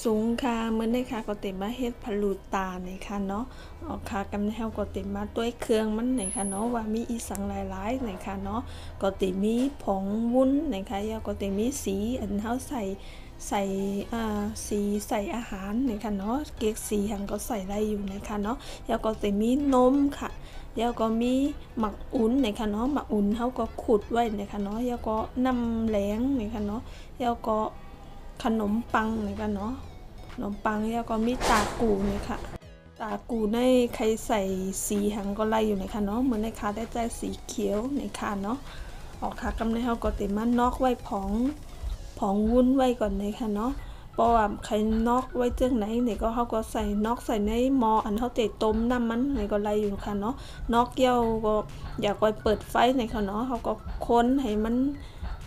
สูงค่ะเหมือนในค่ะก็เต็มมาเฮ็ดพะลูตาในค่ะเนาะออกค่ะกำเฮาก็เต็มมาด้วยเครื่องมันในค่ะเนาะว่ามีอีสังหลายๆในค่ะเนาะก็เต็มมีผงวุ้นในค่ะแล้วก็เต็มมีสีอันเฮาใส่สีใส่อาหารในค่ะเนาะเก๊กสีหังก็ใส่ได้อยู่ในค่ะเนาะแล้วก็เต็มมีนมค่ะแล้วก็มีหมักอุ่นในค่ะเนาะหมักอุ่นเฮาก็ขุดไว้ในค่ะเนาะแล้วก็น้ำแหลงในค่ะเนาะแล้วก็ขนมปังนี่กันเนาะขนมปังแล้วก็มีตากูนี่ค่ะตากูในใครใส่สีหังก็ไล่อยู่ในค่ะเนาะเหมือนในค่ะได้ใจสีเขียวในค่ะเนาะออกค่ะกำในเฮาก็เต็มนอกไว้ผองวุ้นไว้ก่อนในค่ะเนาะเพราะว่าใครนอกไว้เจ้งไหนเนี่ยก็เขาก็ใส่นอกใส่ในหม้ออันเขาเตะต้มน้ำมันในก็ไล่อยู่ค่ะเนาะนอกเกี่ยวก็อยากไว้เปิดไฟในค่ะเนาะเขาก็ค้นให้มัน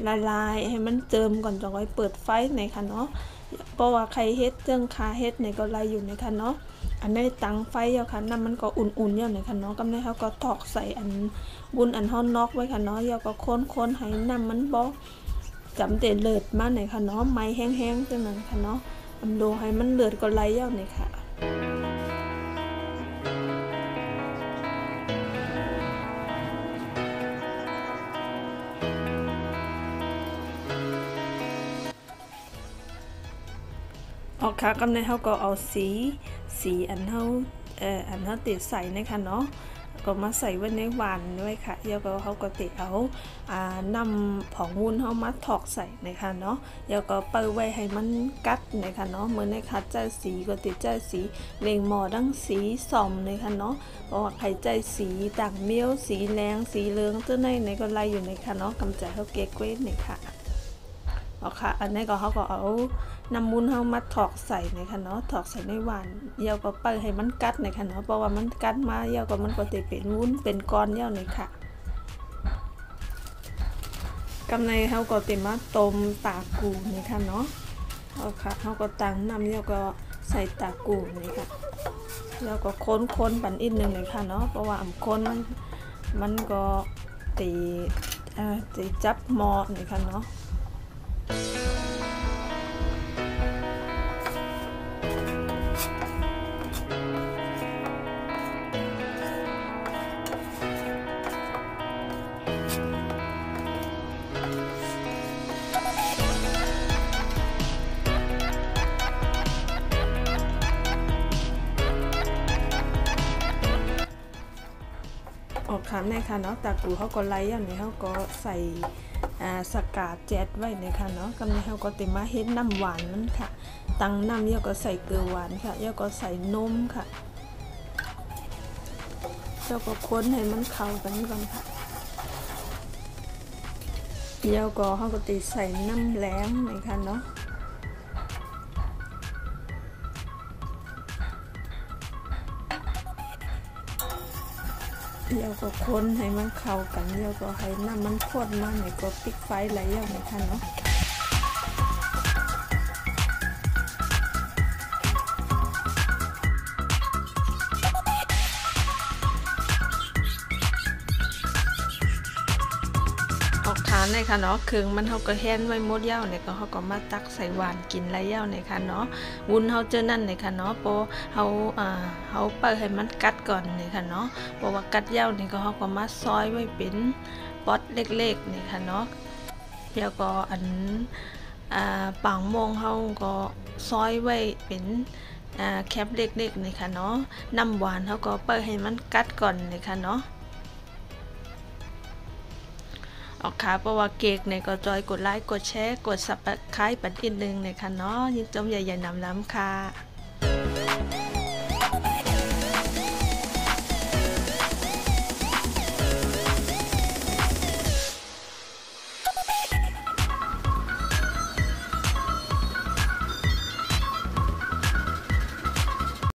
ละลายให้มันเติมก่อนจะไว้เปิดไฟในค่ะเนาะเพราะว่าใครเฮ็ดเจ้งคาเฮ็ดในก็ไล่อยู่ในค่ะเนาะอันในตังไฟเอาค่ะน้ำมันก็อุ่นๆอยู่ในค่ะเนาะกำในเขาก็ตอกใส่อันบุญอันเฮานอกไว้ค่ะเนาะแล้วก็ค้นให้น้ำมันบ่จำเตเลิดมาในค่ะเนาะไม้แห้งๆจังนั้นค่ะเนาะอันโดให้มันเลือดก็ไหลเอาในค่ะออกค่ะกำในเฮาก็เอาสีอันเฮาติดใส่นะคะเนาะก็มาใส่ไว้ในหวานด้วยค่ะแล้วก็เฮาก็ติเอานำผงวุ้นเฮามาถอกใส่นะคะเนาะแล้วก็เปิดไว้ให้มันกัดนะคะเนาะเหมือนในค่ะใจสีก็ติดใจสีเล่งหม้อดังสีส้มนะคะเนาะเพราะว่าใครใจสีต่างเมี้ยวสีแดงสีเหลืองตัวในก็ไล่อยู่ในค่ะเนาะกำจัดเฮาเก๊กเว้นนี่ค่ะเอาค่ะอันนี้ก็เขาก็เอาน้ำมุ้นเฮามาถอกใส่ในค่ะเนาะถอกใส่ในหวานเยาก็เปิดให้มันกัดในค่ะเนาะเพราะว่ามันกัดมาเยาก็มันก็จะเป็นวุ้นเป็นก้อนเยาเลยค่ะกำในเฮาก็ติมาต้มตากูนี่ค่ะเนาะเอาค่ะเฮาก็ตั้งน้ำเยาก็ใส่ตากูนี่ค่ะแล้วก็ค้นปั่นอีกนึงเลยค่ะเนาะเพราะว่าค้นมันก็ตีจับหม้อนี่ค่ะเนาะออกค่ะในค่ะเนาะตากูเขาก็ไล่อย่างนี้เขาก็ใส่สกาแจ็ดไว้ในค่ะเนาะกำลังเขาก็เต็มมาเฮ็ดน้ำหวานนั่นค่ะตั้งน้ำแล้วก็ใส่เกลือหวานค่ะแล้วก็ใส่นมค่ะแล้วก็ค้นให้มันเข้ากันก่อนค่ะแล้วก็เขาก็ตีใส่น้ำแหลงในค่ะเนาะแล้วก็ค้นให้มันเข้ากันแล้วก็ให้น้ำมันข้นมาในก็ปิดไฟไหลอย่างนี้ค่ะเนาะออกทานเลยค่ะเนาะเครื่องมันเขาก็แห้นไว้หมดเย้าเนี่ยก็เขาก็มาตักใส่หวานกินไรเย้าเนี่ยค่ะเนาะวุ้นเขาเจอนั่นเนี่ยค่ะเนาะโปเขาเปิดให้มันกัดก่อนเนี่ยค่ะเนาะเพราะว่ากัดเย้าเนี่ยก็เขาก็มาซอยไว้เป็นป๊อตเล็กๆเนี่ยค่ะเนาะแล้วก็อันปังโมงเขาก็ซอยไว้เป็นแคปเล็กๆเนี่ยค่ะเนาะน้ำหวานเขาก็เปิดให้มันกัดก่อนเนี่ยค่ะเนาะออกค่ะเพราะว่าเก๊กเนี่ยก็จอยกดไลค์กดแชร์กดซับสไครบ์ปันอีกนึงเนี่ยค่ะเนาะยิ่งจมใหญ่ๆน้ำค่ะ